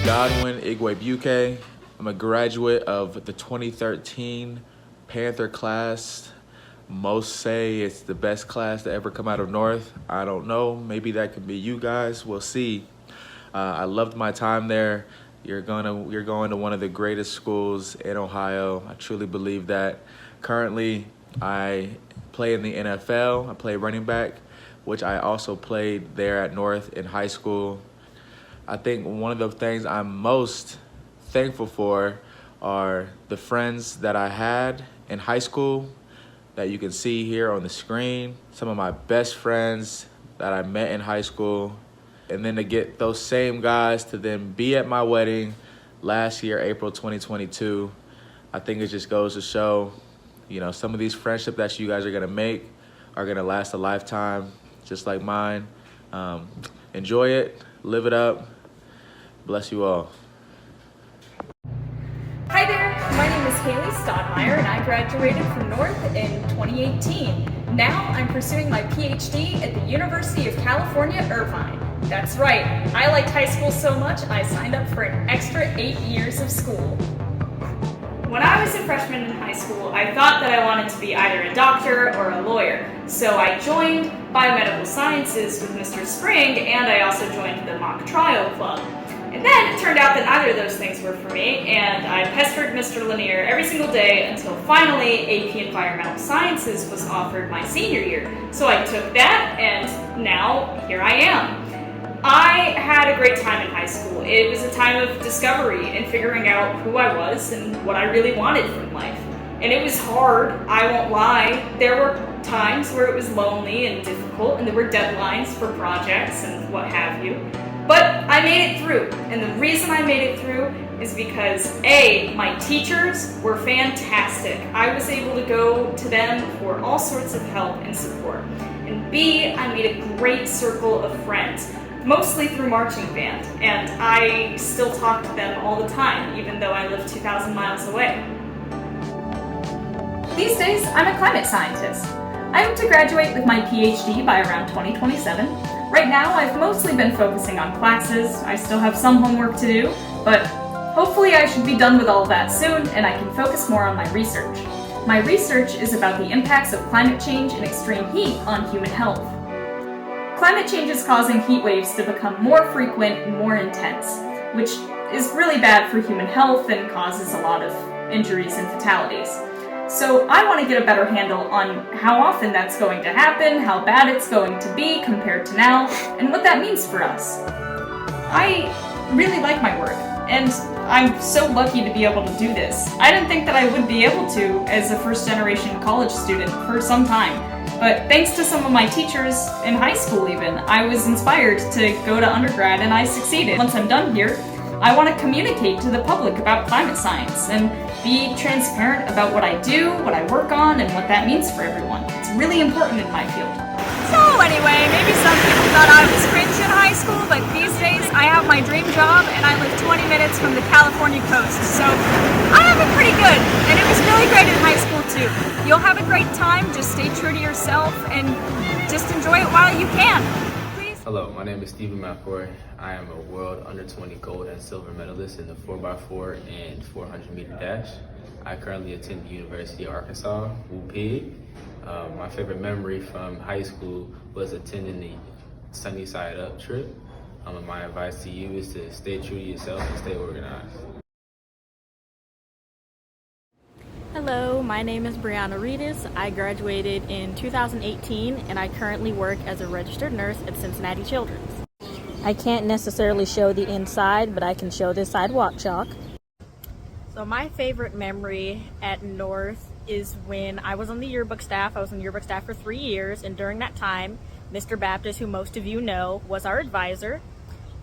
Godwin Igwebuike. I'm a graduate of the 2013 Panther class. Most say it's the best class to ever come out of North. I don't know, maybe that could be you guys, we'll see. I loved my time there. You're going to one of the greatest schools in Ohio. I truly believe that. Currently, I play in the NFL. I play running back, which I also played there at North in high school. I think one of the things I'm most thankful for are the friends that I had in high school that you can see here on the screen. Some of my best friends that I met in high school. And then to get those same guys to then be at my wedding last year, April 2022, I think it just goes to show, you know, some of these friendships that you guys are gonna make are gonna last a lifetime, just like mine. Enjoy it, live it up. Bless you all. Hi there, my name is Haley Stodmeyer and I graduated from North in 2018. Now I'm pursuing my PhD at the University of California, Irvine. That's right, I liked high school so much I signed up for an extra 8 years of school. When I was a freshman in high school, I thought that I wanted to be either a doctor or a lawyer. So I joined biomedical sciences with Mr. Spring, and I also joined the mock trial club. And then it turned out that neither of those things were for me, and I pestered Mr. Lanier every single day until finally AP Environmental Sciences was offered my senior year. So I took that, and now here I am. I had a great time in high school. It was a time of discovery and figuring out who I was and what I really wanted from life. And it was hard, I won't lie. There were times where it was lonely and difficult, and there were deadlines for projects and what have you. But I made it through, and the reason I made it through is because A, my teachers were fantastic. I was able to go to them for all sorts of help and support. And B, I made a great circle of friends, mostly through marching band, and I still talk to them all the time, even though I live 2,000 miles away. These days, I'm a climate scientist. I hope to graduate with my PhD by around 2027. Right now, I've mostly been focusing on classes. I still have some homework to do, but hopefully I should be done with all of that soon and I can focus more on my research. My research is about the impacts of climate change and extreme heat on human health. Climate change is causing heat waves to become more frequent and more intense, which is really bad for human health and causes a lot of injuries and fatalities. So I want to get a better handle on how often that's going to happen, how bad it's going to be compared to now, and what that means for us. I really like my work, and I'm so lucky to be able to do this. I didn't think that I would be able to as a first-generation college student for some time, but thanks to some of my teachers in high school even, I was inspired to go to undergrad and I succeeded. Once I'm done here, I want to communicate to the public about climate science and be transparent about what I do, what I work on, and what that means for everyone. It's really important in my field. So anyway, maybe some people thought I was cringe in high school, but these days I have my dream job and I live 20 minutes from the California coast. So I have it pretty good, and it was really great in high school too. You'll have a great time, just stay true to yourself and just enjoy it while you can. Hello, my name is Stephen McCoy. I am a world under-20 gold and silver medalist in the 4x4 and 400-meter dash. I currently attend the University of Arkansas, Whoopig. My favorite memory from high school was attending the Sunny Side Up trip. And my advice to you is to stay true to yourself and stay organized. Hello, my name is Brianna Reedus. I graduated in 2018 and I currently work as a registered nurse at Cincinnati Children's. I can't necessarily show the inside, but I can show this sidewalk chalk. So my favorite memory at North is when I was on the yearbook staff. I was on the yearbook staff for 3 years, and during that time, Mr. Baptist, who most of you know, was our advisor.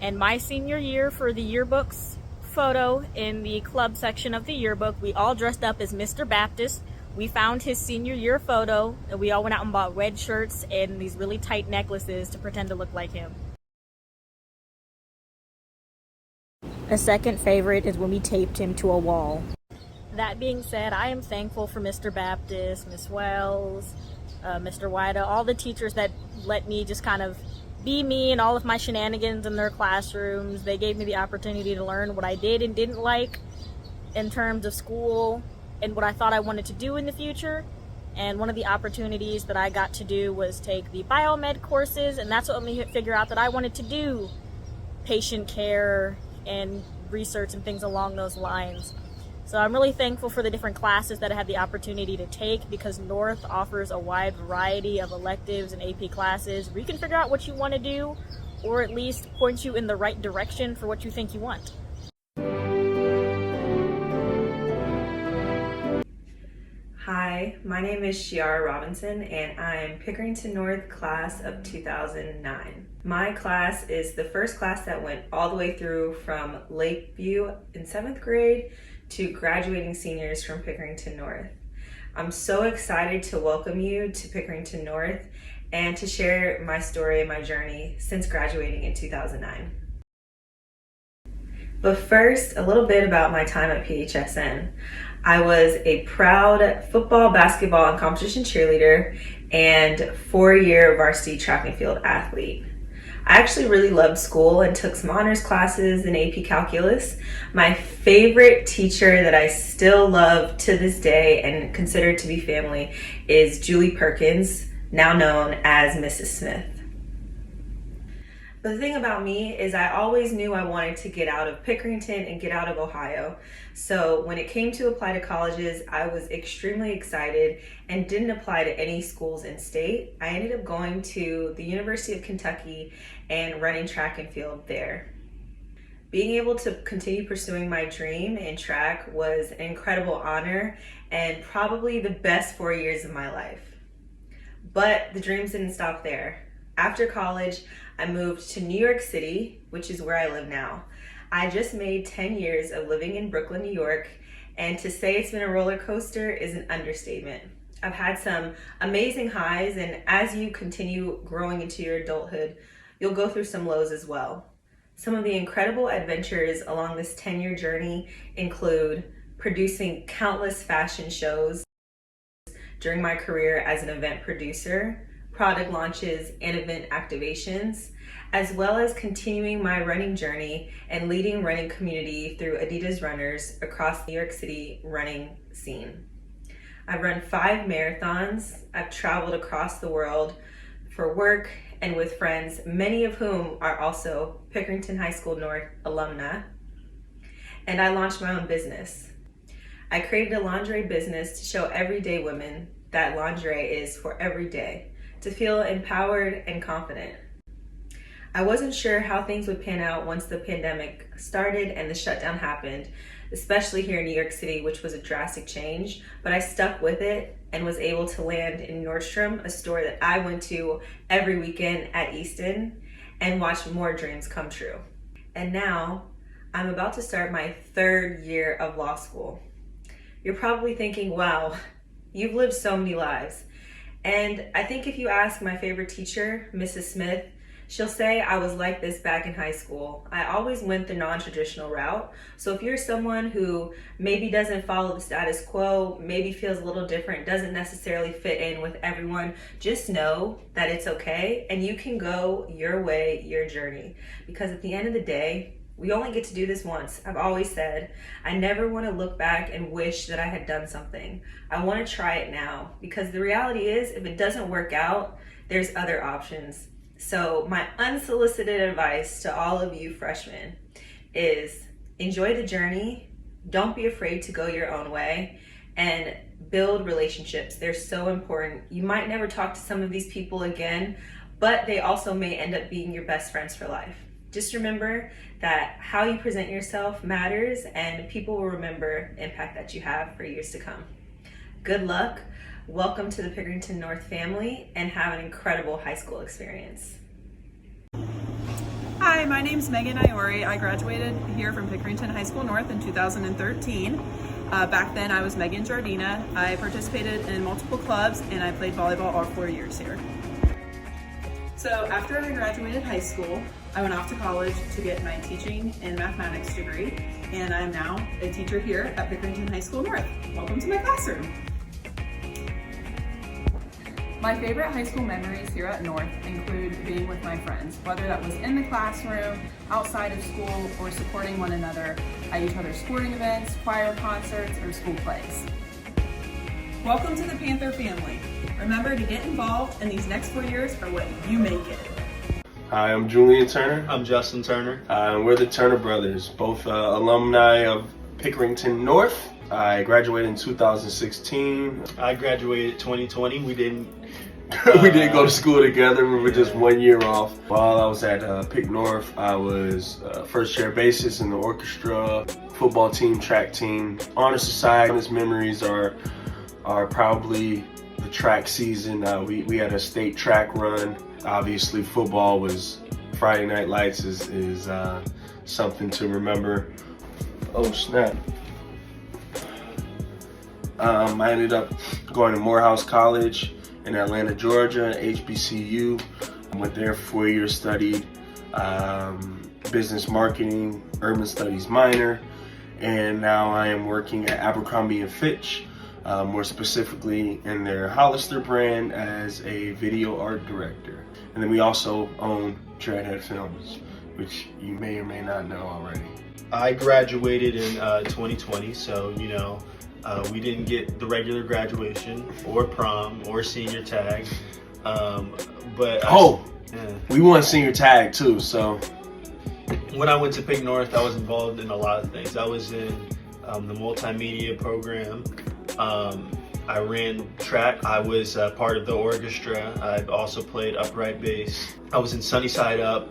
And my senior year, for the yearbooks photo in the club section of the yearbook, we all dressed up as Mr. Baptist. We found his senior year photo and we all went out and bought red shirts and these really tight necklaces to pretend to look like him. A second favorite is when we taped him to a wall. That being said, I am thankful for Mr. Baptist, Miss Wells, Mr. Wida, all the teachers that let me just kind of be me and all of my shenanigans in their classrooms. They gave me the opportunity to learn what I did and didn't like in terms of school and what I thought I wanted to do in the future. And one of the opportunities that I got to do was take the biomed courses, and that's what made me figure out that I wanted to do patient care and research and things along those lines. So I'm really thankful for the different classes that I had the opportunity to take, because North offers a wide variety of electives and AP classes where you can figure out what you want to do, or at least point you in the right direction for what you think you want. Hi, my name is Shiara Robinson, and I'm Pickerington North class of 2009. My class is the first class that went all the way through from Lakeview in 7th grade to graduating seniors from Pickerington North. I'm so excited to welcome you to Pickerington North and to share my story and my journey since graduating in 2009. But first, a little bit about my time at PHSN. I was a proud football, basketball, and competition cheerleader and 4-year varsity track and field athlete. I actually really loved school and took some honors classes in AP Calculus. My favorite teacher that I still love to this day and consider to be family is Julie Perkins, now known as Mrs. Smith. But the thing about me is I always knew I wanted to get out of Pickerington and get out of Ohio. So when it came to apply to colleges, I was extremely excited and didn't apply to any schools in state. I ended up going to the University of Kentucky and running track and field there. Being able to continue pursuing my dream in track was an incredible honor and probably the best 4 years of my life. But the dreams didn't stop there. After college, I moved to New York City, which is where I live now. I just made 10 years of living in Brooklyn, New York, and to say it's been a roller coaster is an understatement. I've had some amazing highs, and as you continue growing into your adulthood, you'll go through some lows as well. Some of the incredible adventures along this 10-year journey include producing countless fashion shows during my career as an event producer, product launches, and event activations, as well as continuing my running journey and leading running community through Adidas runners across the New York City running scene. I've run 5 marathons. I've traveled across the world for work and with friends, many of whom are also Pickerington High School North alumni. And I launched my own business. I created a lingerie business to show everyday women that lingerie is for every day, to feel empowered and confident. I wasn't sure how things would pan out once the pandemic started and the shutdown happened, especially here in New York City, which was a drastic change, but I stuck with it and was able to land in Nordstrom, a store that I went to every weekend at Easton, and watched more dreams come true. And now, I'm about to start my 3rd year of law school. You're probably thinking, wow, you've lived so many lives. And I think if you ask my favorite teacher, Mrs. Smith, she'll say I was like this back in high school. I always went the non-traditional route. So if you're someone who maybe doesn't follow the status quo, maybe feels a little different, doesn't necessarily fit in with everyone, just know that it's okay and you can go your way, your journey. Because at the end of the day, we only get to do this once. I've always said, I never want to look back and wish that I had done something. I want to try it now, because the reality is, if it doesn't work out, there's other options. So my unsolicited advice to all of you freshmen is enjoy the journey, don't be afraid to go your own way, and build relationships. They're so important. You might never talk to some of these people again, but they also may end up being your best friends for life. Just remember that how you present yourself matters, and people will remember the impact that you have for years to come. Good luck, welcome to the Pickerington North family, and have an incredible high school experience. Hi, my name's Megan Iori. I graduated here from Pickerington High School North in 2013. Back then I was Megan Jardina. I participated in multiple clubs and I played volleyball all 4 years here. So after I graduated high school, I went off to college to get my teaching and mathematics degree, and I'm now a teacher here at Pickerington High School North. Welcome to my classroom. My favorite high school memories here at North include being with my friends, whether that was in the classroom, outside of school, or supporting one another at each other's sporting events, choir concerts, or school plays. Welcome to the Panther family. Remember to get involved, and these next 4 years are what you make it. Hi, I'm Julian Turner. I'm Justin Turner. We're the Turner brothers, both alumni of Pickerington North. I graduated in 2016. I graduated 2020. We didn't We didn't go to school together. We were just 1 year off. While I was at Pick North, I was first chair bassist in the orchestra, football team, track team, honor society. Honest memories are probably the track season. We had a state track run. Obviously, football was Friday Night Lights is something to remember. Oh snap! I ended up going to Morehouse College in Atlanta, Georgia, HBCU. I went there for 4 years, studied business marketing, urban studies minor, and now I am working at Abercrombie & Fitch, more specifically in their Hollister brand as a video art director. And then we also own Dreadhead Films, which you may or may not know already. I graduated in 2020, so we didn't get the regular graduation or prom or senior tag. We won senior tag too. So when I went to Pick North, I was involved in a lot of things. I was in the multimedia program. I ran track. I was part of the orchestra. I also played upright bass. I was in Sunnyside Up,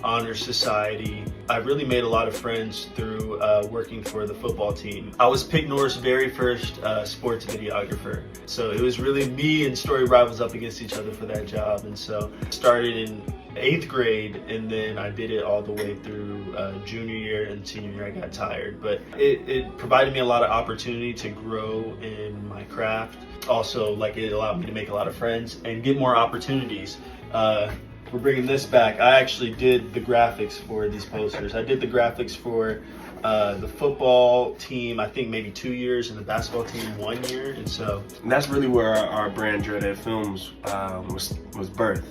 Honor Society. I really made a lot of friends through working for the football team. I was Pick North's very first sports videographer. So it was really me and Story Rivals up against each other for that job. And so I started in 8th grade, and then I did it all the way through junior year, and senior year I got tired. But it provided me a lot of opportunity to grow in my craft. Also, it allowed me to make a lot of friends and get more opportunities. We're bringing this back. I actually did the graphics for these posters. I did the graphics for the football team, I think maybe 2 years, and the basketball team 1 year. And that's really where our brand Dreadhead Films was birthed.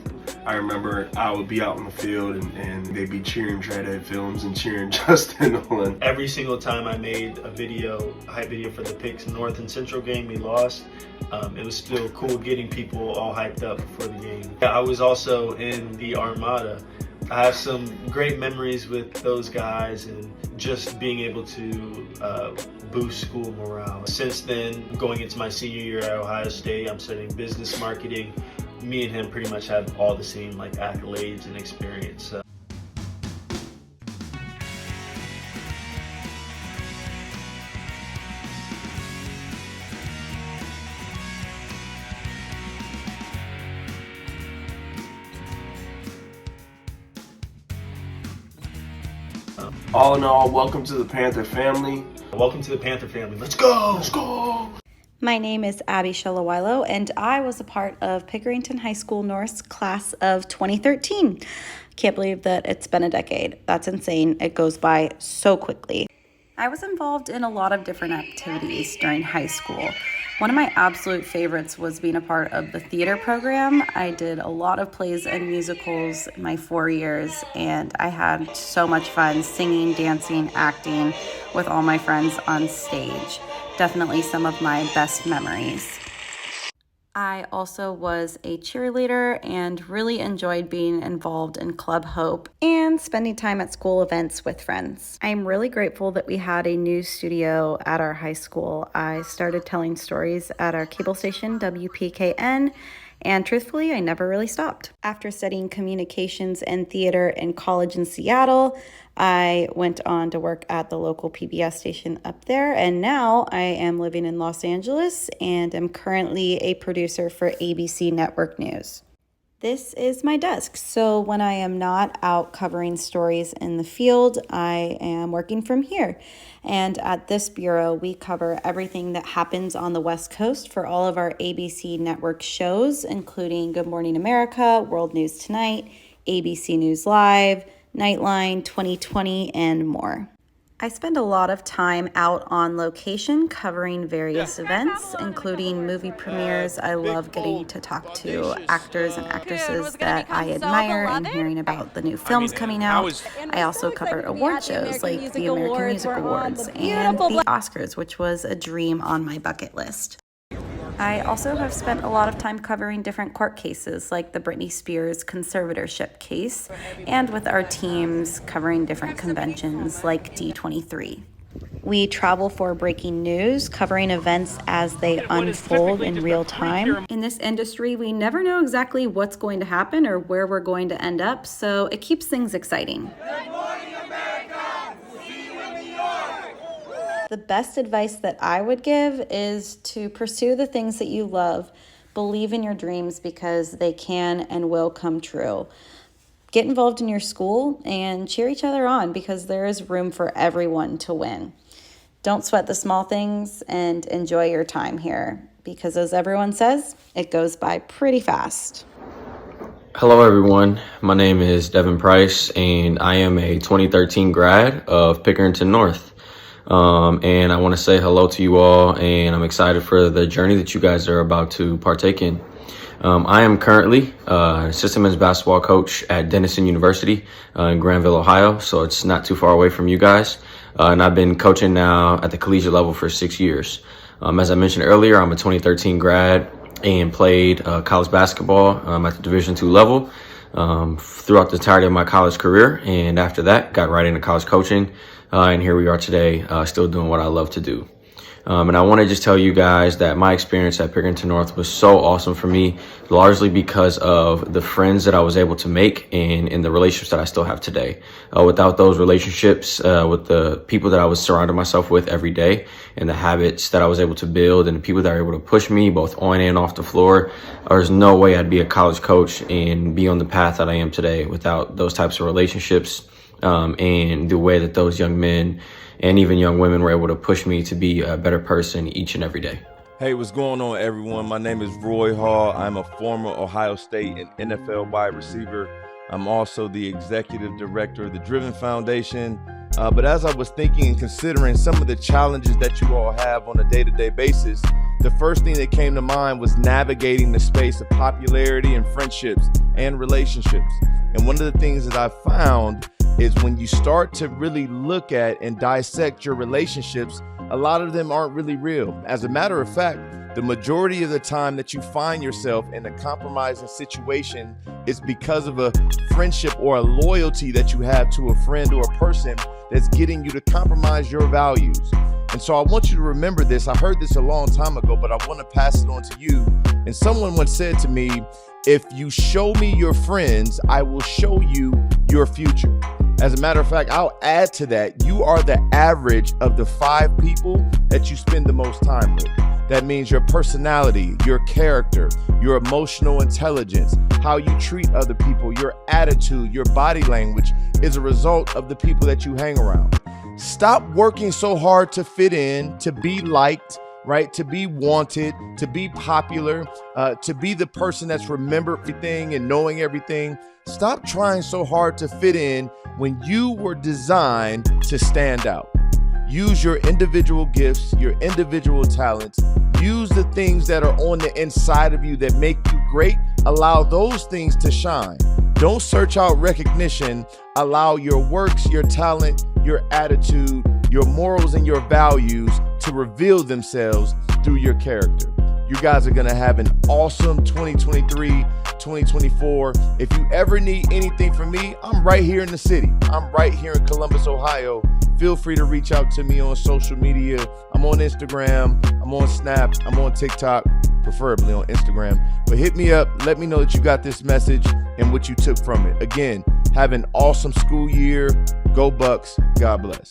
I remember I would be out in the field and they'd be cheering Dreadhead Films and cheering Justin on. Every single time I made a hype video for the Pick North and Central game we lost, it was still cool getting people all hyped up for the game. I was also in the Armada. I have some great memories with those guys and just being able to boost school morale. Since then, going into my senior year at Ohio State, I'm studying business marketing. Me and him pretty much have all the same accolades and experience. All in all, welcome to the Panther family. Welcome to the Panther family. Let's go! Let's go! My name is Abby Shalawilo, and I was a part of Pickerington High School North's class of 2013. Can't believe that it's been a decade. That's insane. It goes by so quickly. I was involved in a lot of different activities during high school. One of my absolute favorites was being a part of the theater program. I did a lot of plays and musicals in my 4 years, and I had so much fun singing, dancing, acting with all my friends on stage. Definitely some of my best memories. I also was a cheerleader and really enjoyed being involved in Club Hope and spending time at school events with friends. I'm really grateful that we had a news studio at our high school. I started telling stories at our cable station, WPKN, and truthfully, I never really stopped. After studying communications and theater in college in Seattle, I went on to work at the local PBS station up there, and now I am living in Los Angeles and am currently a producer for ABC Network News. This is my desk, so when I am not out covering stories in the field, I am working from here. And at this bureau, we cover everything that happens on the West Coast for all of our ABC Network shows, including Good Morning America, World News Tonight, ABC News Live, Nightline, 2020, and more. I spend a lot of time out on location covering various events, including movie premieres. I love getting to talk to actors and actresses that I admire and hearing about the new films coming out. I also cover award shows like the American Music Awards and the Oscars, which was a dream on my bucket list. I also have spent a lot of time covering different court cases like the Britney Spears conservatorship case, and with our teams covering different conventions like D23. We travel for breaking news, covering events as they unfold in real time. In this industry, we never know exactly what's going to happen or where we're going to end up, so it keeps things exciting. The best advice that I would give is to pursue the things that you love. Believe in your dreams because they can and will come true. Get involved in your school and cheer each other on because there is room for everyone to win. Don't sweat the small things and enjoy your time here because, as everyone says, it goes by pretty fast. Hello, everyone. My name is Devin Price, and I am a 2013 grad of Pickerington North. And I want to say hello to you all, and I'm excited for the journey that you guys are about to partake in. I am currently assistant men's basketball coach at Denison University in Granville, Ohio, so it's not too far away from you guys. And I've been coaching now at the collegiate level for 6 years. As I mentioned earlier, I'm a 2013 grad and played college basketball at the Division II level throughout the entirety of my college career. And after that, got right into college coaching. And here we are today, still doing what I love to do. And I want to just tell you guys that my experience at Pickerington North was so awesome for me, largely because of the friends that I was able to make and the relationships that I still have today. Without those relationships, with the people that I was surrounding myself with every day and the habits that I was able to build and the people that are able to push me both on and off the floor, there's no way I'd be a college coach and be on the path that I am today without those types of relationships. And the way that those young men and even young women were able to push me to be a better person each and every day. Hey, what's going on, everyone? My name is Roy Hall. I'm a former Ohio State and NFL wide receiver. I'm also the executive director of the Driven Foundation. But as I was thinking and considering some of the challenges that you all have on a day-to-day basis, the first thing that came to mind was navigating the space of popularity and friendships and relationships. And one of the things that I found is when you start to really look at and dissect your relationships, a lot of them aren't really real. As a matter of fact, the majority of the time that you find yourself in a compromising situation is because of a friendship or a loyalty that you have to a friend or a person that's getting you to compromise your values. And so I want you to remember this. I heard this a long time ago, but I want to pass it on to you. And someone once said to me, if you show me your friends, I will show you your future. As a matter of fact, I'll add to that. You are the average of the 5 people that you spend the most time with. That means your personality, your character, your emotional intelligence, how you treat other people, your attitude, your body language is a result of the people that you hang around. Stop working so hard to fit in, to be liked, right? To be wanted, to be popular, to be the person that's remembered everything and knowing everything. Stop trying so hard to fit in when you were designed to stand out. Use your individual gifts, your individual talents. Use the things that are on the inside of you that make you great. Allow those things to shine. Don't search out recognition. Allow your works, your talent, your attitude, your morals, and your values to reveal themselves through your character. You guys are going to have an awesome 2023, 2024. If you ever need anything from me, I'm right here in the city. I'm right here in Columbus, Ohio. Feel free to reach out to me on social media. I'm on Instagram, I'm on Snap, I'm on TikTok, preferably on Instagram. But hit me up, let me know that you got this message and what you took from it. Again, have an awesome school year. Go Bucks. God bless.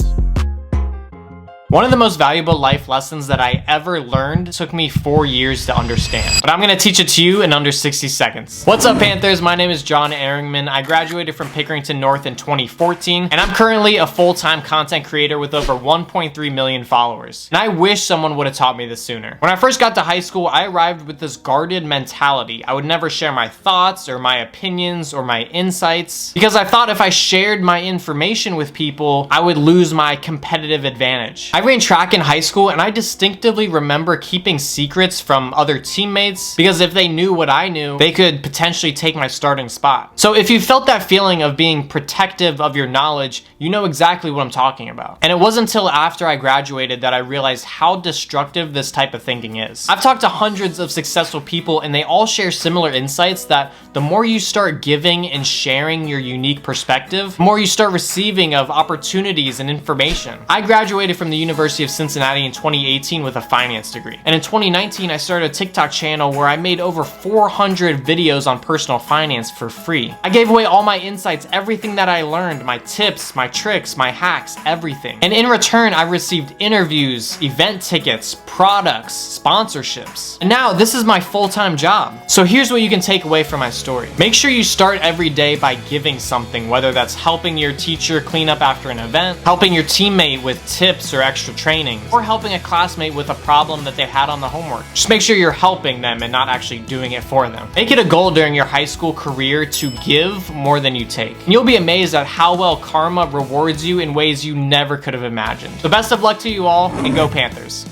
One of the most valuable life lessons that I ever learned took me 4 years to understand, but I'm gonna teach it to you in under 60 seconds. What's up, Panthers? My name is John Ehringman. I graduated from Pickerington North in 2014, and I'm currently a full-time content creator with over 1.3 million followers. And I wish someone would have taught me this sooner. When I first got to high school, I arrived with this guarded mentality. I would never share my thoughts or my opinions or my insights, because I thought if I shared my information with people, I would lose my competitive advantage. I ran track in high school, and I distinctively remember keeping secrets from other teammates because if they knew what I knew, they could potentially take my starting spot. So if you felt that feeling of being protective of your knowledge, you know exactly what I'm talking about. And it wasn't until after I graduated that I realized how destructive this type of thinking is. I've talked to hundreds of successful people, and they all share similar insights that the more you start giving and sharing your unique perspective, the more you start receiving of opportunities and information. I graduated from the University of Cincinnati in 2018 with a finance degree. And in 2019, I started a TikTok channel where I made over 400 videos on personal finance for free. I gave away all my insights, everything that I learned, my tips, my tricks, my hacks, everything. And in return, I received interviews, event tickets, products, sponsorships. And now this is my full-time job. So here's what you can take away from my story. Make sure you start every day by giving something, whether that's helping your teacher clean up after an event, helping your teammate with tips or extra training, or helping a classmate with a problem that they had on the homework. Just make sure you're helping them and not actually doing it for them. Make it a goal during your high school career to give more than you take. And you'll be amazed at how well karma rewards you in ways you never could have imagined. So best of luck to you all, and go Panthers.